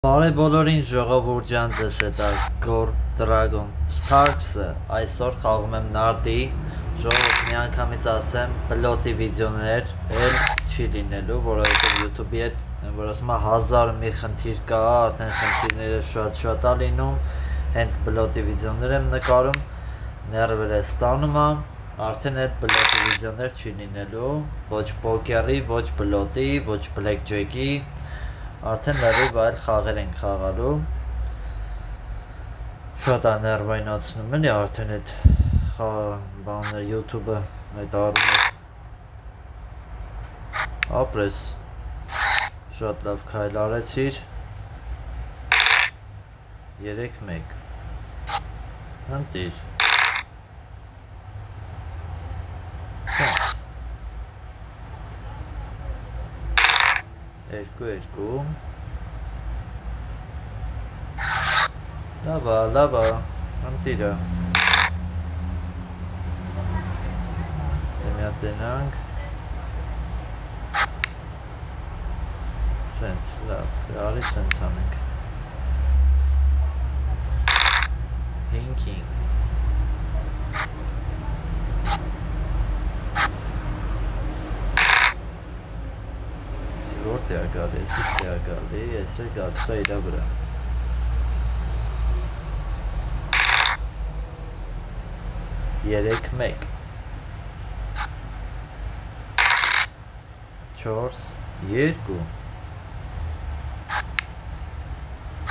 Բարի բոլորին ժողովուրդ ջան, ձեզ հետ է Gore Dragon Starks-ը, այսօր խաղում եմ նարդի, ժողովուրդ մի անգամից ասեմ, պլոտի վիդեոներ էլ չի լինելու, որովհետև YouTube-ի հետ, որ ասում է 1000 մի խնդիր կա, արդեն խնդիրները շատ է լինում, հենց պլոտի վիդեոներ եմ նկարում, ներվեր է ստանում է, արդեն այդ պլոտի վիդեոներ չի լինելու, ոչ պոկերի, ոչ պլոտի, ոչ բլեքջեքի, արդեն լրիվ այլ խաղեր ենք խաղալու, շատ է ներվայնացնում էլի արդեն այդ բաները YouTube-ը այդ առումով ապրես, շատ լավ քայլ արեցիր, 3-1, ընտիր, 2-2, լավա, ընտիրը, դեմյատենանք, սենց, լավ, արի սենց անենք, 5-5, որտե է գալի, էսից է գալի, ես է գալի, սա իրա վրա 3-1 4-2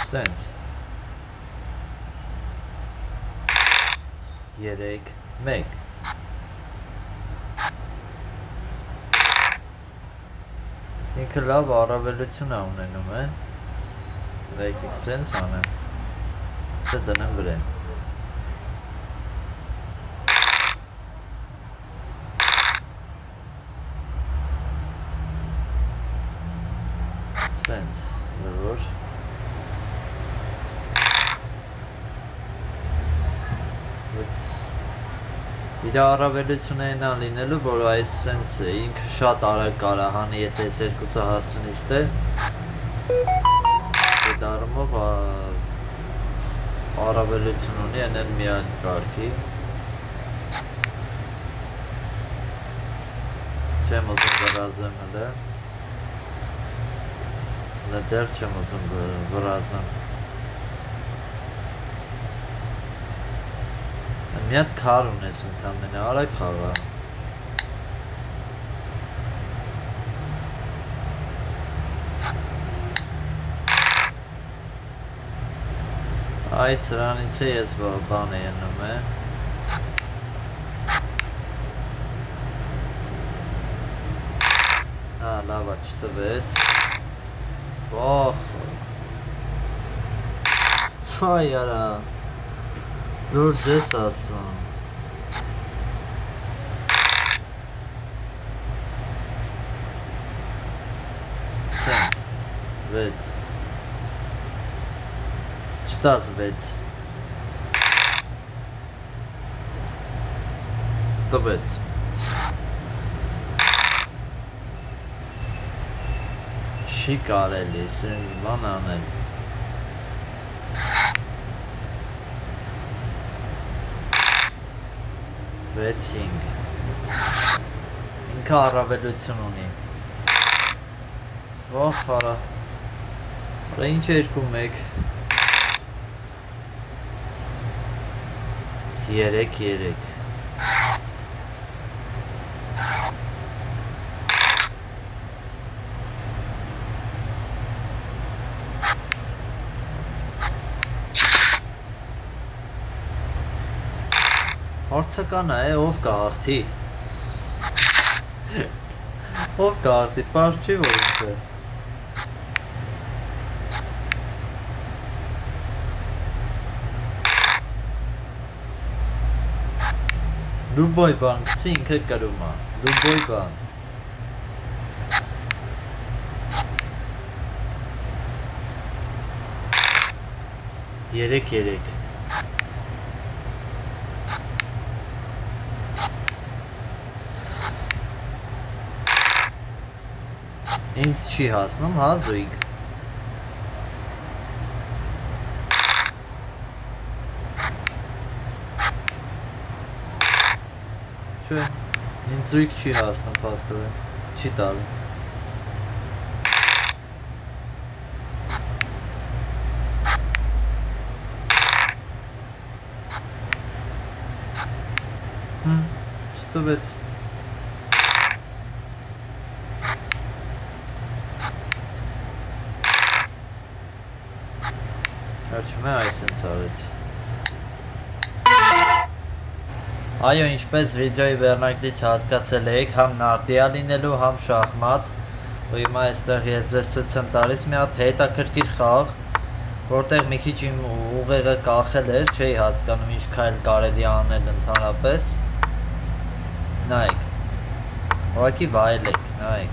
սենց 3-1 ինքը լավ առավելություն է ունենում է, եկեք սենց անեմ, սա դնեմ վրեն, սենց, որ իր առավելությունը այն լինելու, որ այս սենց ինքը շատ արագ կարա հանի, եթե այս երկուսը հասցնից թե այդ առումով առավելություն ունի, են էլ միայն կարգի չեմ ուզում վրազեմ հլը դեր չեմ ուզում վրազեմ մի հատ քար ունես ընդամենը, արագ խաղա այ սրանից է ես բան է ենում է լավա չտվեց վայ արա Դուր ձեզ ասում Սենց, 6 Չտաս 6 Տվեց Չի կարելի, սենց բան անել 6-5 ինքը առավելություն ունի վախ արա ինչ 2-1 3-3 Հարցական է, ով կաղաղթի Ով կաղաղթի, պար չի որ ինքը Լուբոյ բան, կցի ինքը կրում է, լուբոյ բան 3-3 Ինձ չի հասնում, հա զույգ Չէ, ինձ զույգ չի հասնում փաստորեն, չի տալի։ Չտվեց։ Կարճում է այս են ծարեց։ Այո, ինչպես վիդեոյի վերնակրից հասկացել եք, համ նարդիա լինելու, համ շախմատ, ու հիմա այստեղ ես ձեզ ցույց եմ տալիս մի հատ հետաքրքիր խաղ, որտեղ մի քիչ իմ ուղեղը կախել էր, չէի հասկանում ինչ քայլ կարելի անել ընդհանրապես։ Նայեք, ուղղակի վայելեք, նայեք։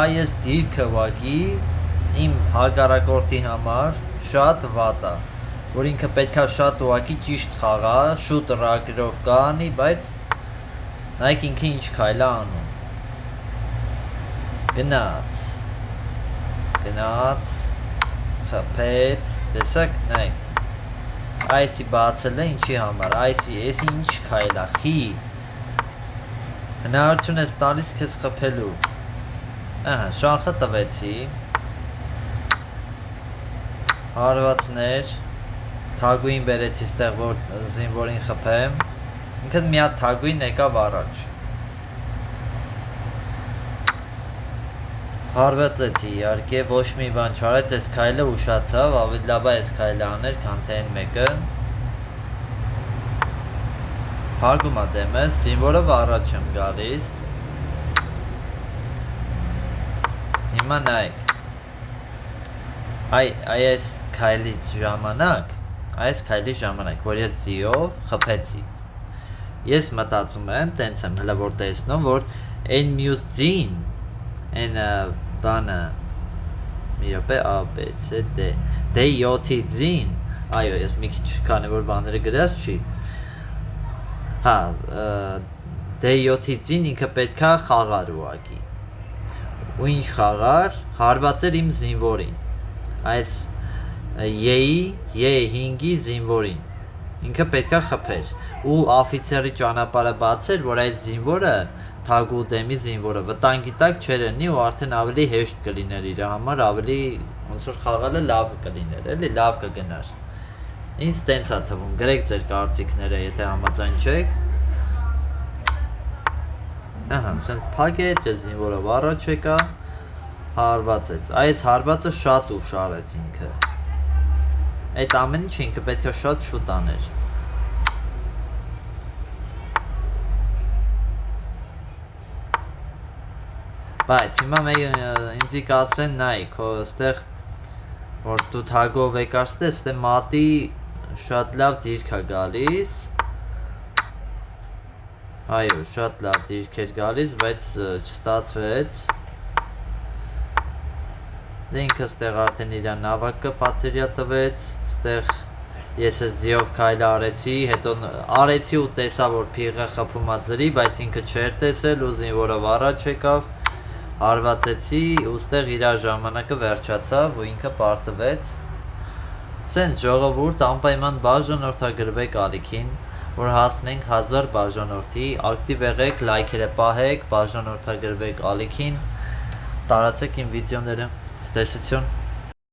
Այս դիրքը ուղղակի իմ հակառակորդի համար շատ վատ է, որ ինքը պետքա շատ ուղղակի ճիշտ խաղա, շուտ ռակերով կանի, բայց նայեք ինքը ինչ քայլ է անում։ Գնաց, խփեց, տեսակ, նայեք։ Այսի բացել է ինչի համար, այսի ինչ քայլ է, խի։ Հնարավորություն ես տալիս քեզ խփելու։ Ահա, շախը տվեցի։ Հարվածներ, թագուին բերեցի ստեղ, որ զինվորին խփեմ, ինքը մի հատ թագուին եկավ առաջ։ Հարվածեցի իհարկե, ոչ մի բան չարեց, այս քայլը ուշացավ, ավելի լավ է այս քայլը աներ, քան թե այն մեկը։ Փակում ա դեմս, զինվորով առաջ եմ գալիս։ Հիմա նայեք։ Այս քայլից ժամանակ, որ ես զիով խփեցի։ Ես մտածում եմ, տենց եմ հլը որ տեսնում, որ այն մյուս ձին, այն բանը, մի րոպե, A, B, C, D, D7-ի ձին, այո, ես մի քիչ քանի որ բաները գրած չի, հա, D7-ի ձին ինքը պետքա խաղար ուղղակի, ու ինչ խաղար, հարված էր իմ զինվորին, այս E5-ի զինվորին, ինքը պետքա խփեր, ու աֆիցերի ճանապարհը բացեր, որ այդ զինվորը, թագու դեմի զինվորը վտանգի տակ չէր լինի ու արդեն ավելի հեշտ կլիներ իր համար, ավելի ոնց որ խաղալը լավ կլիներ, էլի լավ կգնար։ Ինձ տենց է թվում, գրեք ձեր կարծիքները, եթե համաձայն չեք։ Ահա, սենց փակեց, այս զինվորով առաջ եկա, հարվածեց, այս հարվածը շատ ուշ արեց ինքը։ Այդ ամեն ինչ ինքը պետք է շատ շուտ աներ։ Բայց հիմա ինձի կասեն նայ, քո ստեղ որ դու թագով եկար ստեղ, ստեղ մատի շատ լավ դիրք է գալիս։ Այո, շատ լավ դիրք էր գալիս, բայց չստացվեց։ Դե ինքը ստեղ արդեն իր նավակը պատերյա տվեց, ստեղ ես ես ձիով քայլ արեցի, հետո արեցի ու տեսա, որ փիղը խփում է ձրի, բայց ինքը չէր տեսել ու զինվորով առաջ եկավ, հարվածեցի ու ստեղ իր ժամանակը վերջացավ ու ինքը պարտվեց։ Սենց ժողովուրդ անպայման բաժանորդագրվեք ալիքին, որ հասնենք 1000 բաժանորդի, ակտիվ եղեք, լայքերը պահեք, բաժանորդագրվեք ալիքին, տարածեք իմ վիդեոները, տեսություն։